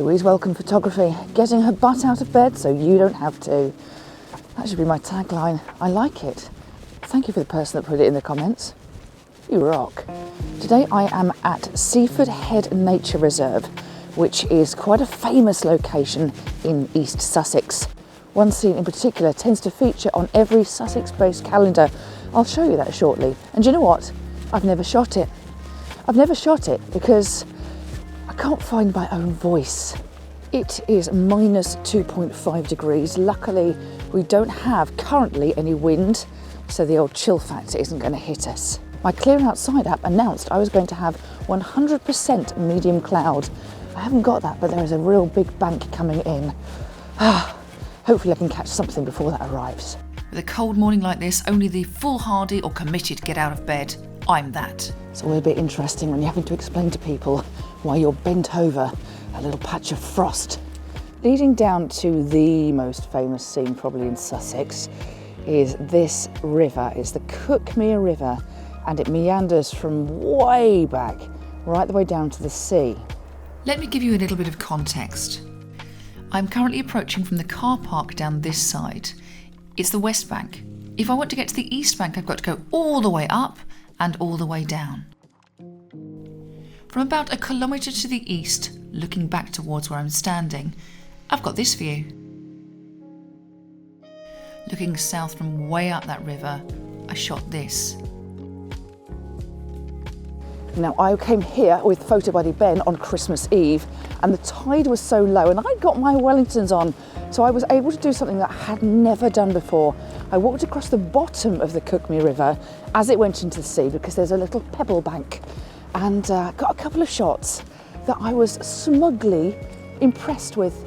Louise Welcome Photography, getting her butt out of bed so you don't have to. That should be my tagline. I like it. Thank you for the person that put it in the comments. You rock. Today I am at Seaford Head Nature Reserve, which is quite a famous location in East Sussex. One scene in particular tends to feature on every Sussex-based calendar. I'll show you that shortly. And do you know what? I've never shot it. I've never shot it because I can't find my own voice. It is minus 2.5 degrees. Luckily, we don't have currently any wind, so the old chill factor isn't going to hit us. My Clear Outside app announced I was going to have 100% medium cloud. I haven't got that, but there is a real big bank coming in. Hopefully I can catch something before that arrives. With a cold morning like this, only the foolhardy or committed get out of bed. I'm that. It's always a bit interesting when you're having to explain to people why you're bent over a little patch of frost. Leading down to the most famous scene probably in Sussex is this river. It's the Cuckmere River, and it meanders from way back right the way down to the sea. Let me give you a little bit of context. I'm currently approaching from the car park down this side. It's the West Bank. If I want to get to the East Bank, I've got to go all the way up and all the way down. From about 1 kilometre to the east, looking back towards where I'm standing, I've got this view. Looking south from way up that river, I shot this. Now, I came here with Photo Buddy Ben on Christmas Eve, and the tide was so low, and I got my Wellingtons on, so I was able to do something that I had never done before. I walked across the bottom of the Cuckmere River as it went into the sea, because there's a little pebble bank, and got a couple of shots that I was smugly impressed with.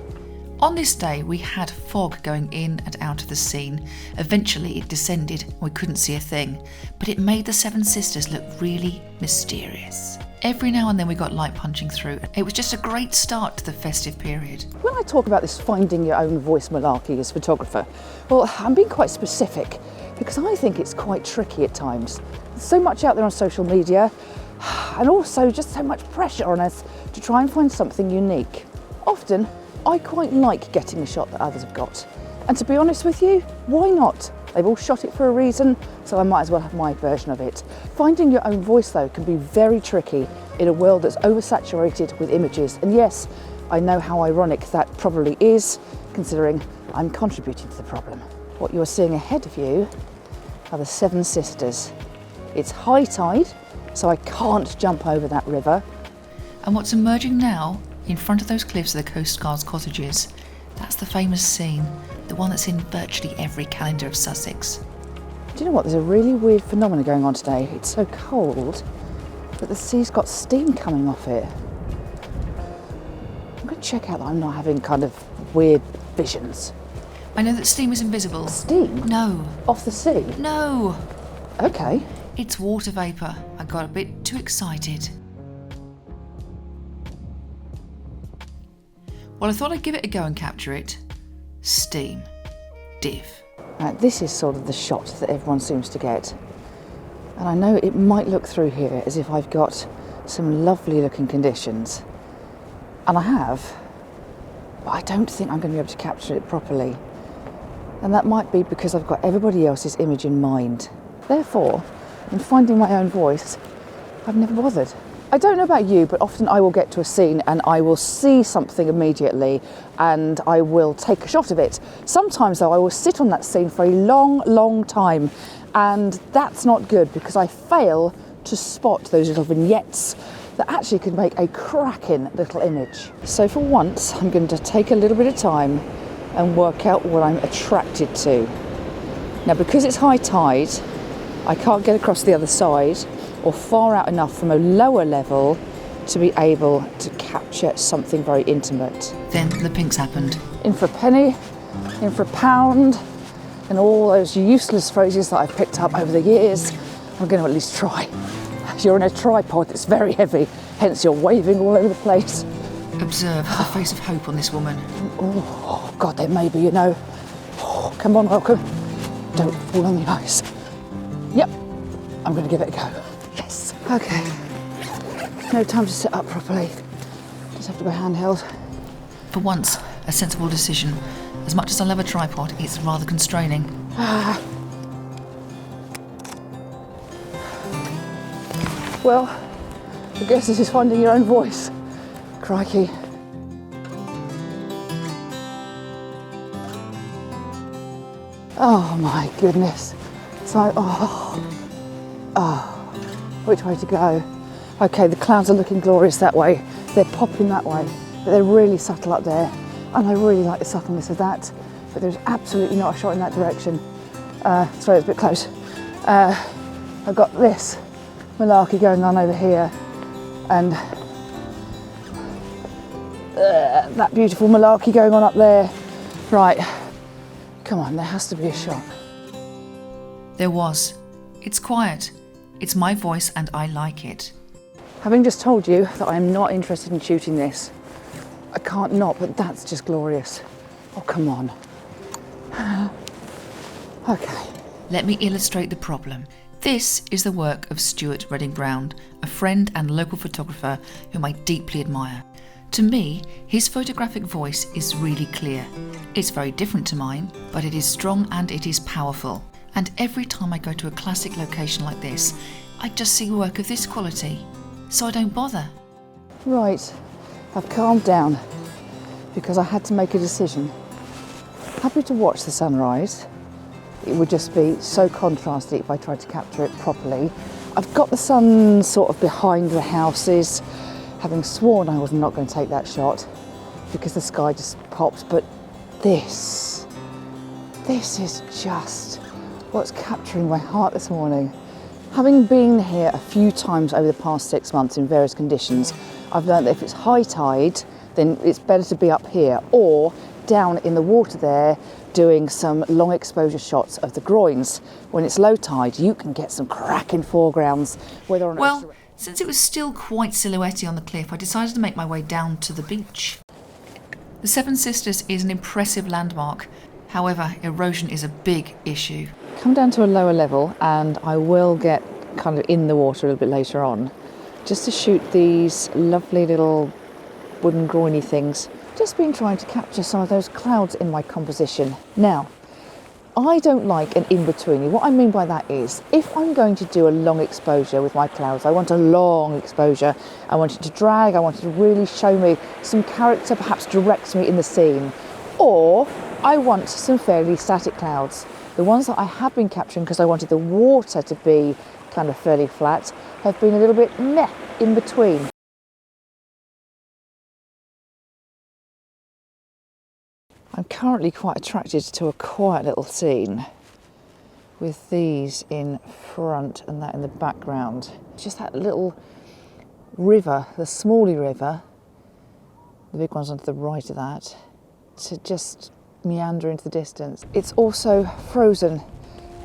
On this day, we had fog going in and out of the scene. Eventually it descended and we couldn't see a thing, but it made the Seven Sisters look really mysterious. Every now and then we got light punching through. It was just a great start to the festive period. When I talk about this finding your own voice malarkey as a photographer, well, I'm being quite specific because I think it's quite tricky at times. There's so much out there on social media, and also just so much pressure on us to try and find something unique. Often, I quite like getting the shot that others have got. And to be honest with you, why not? They've all shot it for a reason, so I might as well have my version of it. Finding your own voice, though, can be very tricky in a world that's oversaturated with images. And yes, I know how ironic that probably is, considering I'm contributing to the problem. What you're seeing ahead of you are the Seven Sisters. It's high tide, so I can't jump over that river. And what's emerging now, in front of those cliffs are the Coast Guard's cottages. That's the famous scene, the one that's in virtually every calendar of Sussex. Do you know what? There's a really weird phenomenon going on today. It's so cold, but the sea's got steam coming off it. I'm going to check out that I'm not having kind of weird visions. I know that steam is invisible. Steam? No. Off the sea? No. Okay. It's water vapour. I got a bit too excited. Well, I thought I'd give it a go and capture it. Steam. Div. This is sort of the shot that everyone seems to get. And I know it might look through here as if I've got some lovely looking conditions. And I have, but I don't think I'm going to be able to capture it properly. And that might be because I've got everybody else's image in mind. Therefore, in finding my own voice, I've never bothered. I don't know about you, but often I will get to a scene and I will see something immediately and I will take a shot of it. Sometimes though, I will sit on that scene for a long, long time, and that's not good because I fail to spot those little vignettes that actually could make a cracking little image. So for once, I'm going to take a little bit of time and work out what I'm attracted to. Now, because it's high tide, I can't get across the other side or far out enough from a lower level to be able to capture something very intimate. Then the pinks happened. In for a penny, in for a pound, and all those useless phrases that I've picked up over the years, I'm going to at least try. You're in a tripod that's very heavy, hence you're waving all over the place. Observe the face of hope on this woman. Oh God, there may be, you know. Oh, come on, Welcome. Don't fall on the ice. Yep, I'm going to give it a go. Yes. Okay. No time to sit up properly. Just have to go handheld. For once, a sensible decision. As much as I love a tripod, it's rather constraining. Well, I guess this is finding your own voice. Crikey. Oh my goodness. So, which way to go? Okay, the clouds are looking glorious that way. They're popping that way, but they're really subtle up there. And I really like the subtleness of that, but there's absolutely not a shot in that direction. Sorry, it's a bit close. I've got this malarkey going on over here, and that beautiful malarkey going on up there. Right, come on, there has to be a shot. There was. It's quiet. It's my voice and I like it. Having just told you that I am not interested in shooting this, I can't not, but that's just glorious. Oh, come on. Okay. Let me illustrate the problem. This is the work of Stuart Redding Brown, a friend and local photographer whom I deeply admire. To me, his photographic voice is really clear. It's very different to mine, but it is strong and it is powerful. And every time I go to a classic location like this, I just see work of this quality. So I don't bother. Right, I've calmed down because I had to make a decision. Happy to watch the sunrise. It would just be so contrasty if I tried to capture it properly. I've got the sun sort of behind the houses, having sworn I was not going to take that shot because the sky just popped, but this is just what's capturing my heart this morning. Having been here a few times over the past 6 months in various conditions, I've learned that if it's high tide, then it's better to be up here or down in the water there doing some long exposure shots of the groins. When it's low tide, you can get some cracking foregrounds, whether or not Well, since it was still quite silhouetted on the cliff, I decided to make my way down to the beach. The Seven Sisters is an impressive landmark. However, erosion is a big issue. come down to a lower level, and I will get kind of in the water a little bit later on, just to shoot these lovely little wooden groiny things. Just been trying to capture some of those clouds in my composition. Now, I don't like an in-betweeny. What I mean by that is, if I'm going to do a long exposure with my clouds, I want a long exposure. I want it to drag, I want it to really show me some character, perhaps direct me in the scene. Or I want some fairly static clouds. The ones that I have been capturing because I wanted the water to be kind of fairly flat have been a little bit meh in between. I'm currently quite attracted to a quiet little scene with these in front and that in the background. Just that little river, the Smalley River, the big one's onto the right of that, to just meander into the distance. It's also frozen,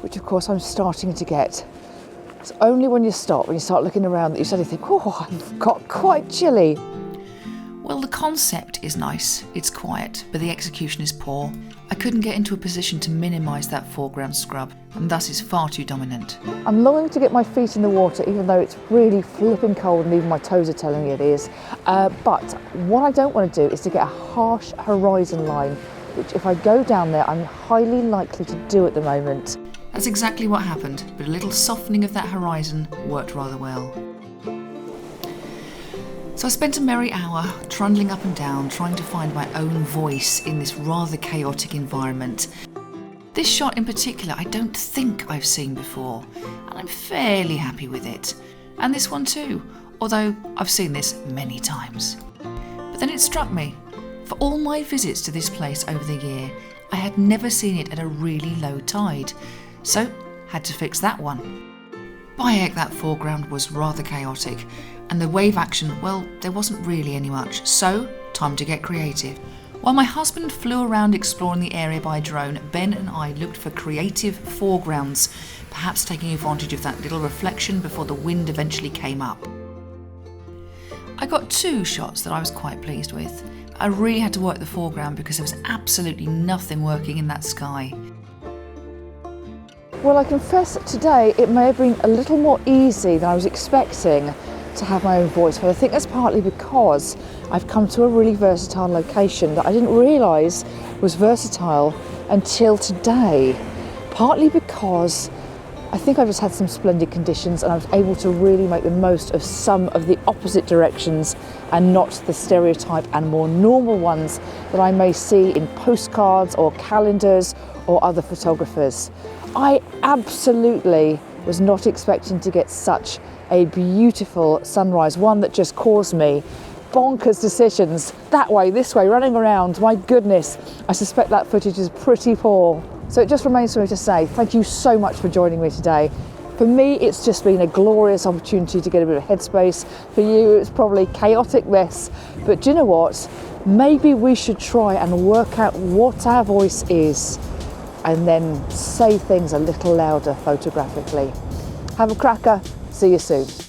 which of course I'm starting to get. It's only when you stop, when you start looking around, that you suddenly think, oh, I've got quite chilly. Well, the concept is nice, it's quiet, but the execution is poor. I couldn't get into a position to minimise that foreground scrub, and thus is far too dominant. I'm longing to get my feet in the water, even though it's really flipping cold and even my toes are telling me it is. But what I don't want to do is to get a harsh horizon line, which if I go down there, I'm highly likely to do at the moment. That's exactly what happened, but a little softening of that horizon worked rather well. So I spent a merry hour trundling up and down, trying to find my own voice in this rather chaotic environment. This shot in particular I don't think I've seen before, and I'm fairly happy with it. And this one too, although I've seen this many times. But then it struck me, for all my visits to this place over the year, I had never seen it at a really low tide, so had to fix that one. By heck, that foreground was rather chaotic, and the wave action, well, there wasn't really any much, so time to get creative. While my husband flew around exploring the area by drone, Ben and I looked for creative foregrounds, perhaps taking advantage of that little reflection before the wind eventually came up. I got 2 shots that I was quite pleased with. I really had to work the foreground because there was absolutely nothing working in that sky. Well, I confess that today it may have been a little more easy than I was expecting to have my own voice, but I think that's partly because I've come to a really versatile location that I didn't realise was versatile until today. Partly because I think I just had some splendid conditions and I was able to really make the most of some of the opposite directions and not the stereotype and more normal ones that I may see in postcards or calendars or other photographers. I absolutely was not expecting to get such a beautiful sunrise, one that just caused me bonkers decisions, that way, this way, running around. My goodness, I suspect that footage is pretty poor. So it just remains for me to say thank you so much for joining me today. For me, it's just been a glorious opportunity to get a bit of headspace. For you, it's probably chaotic mess. But do you know what? Maybe we should try and work out what our voice is and then say things a little louder photographically. Have a cracker. See you soon.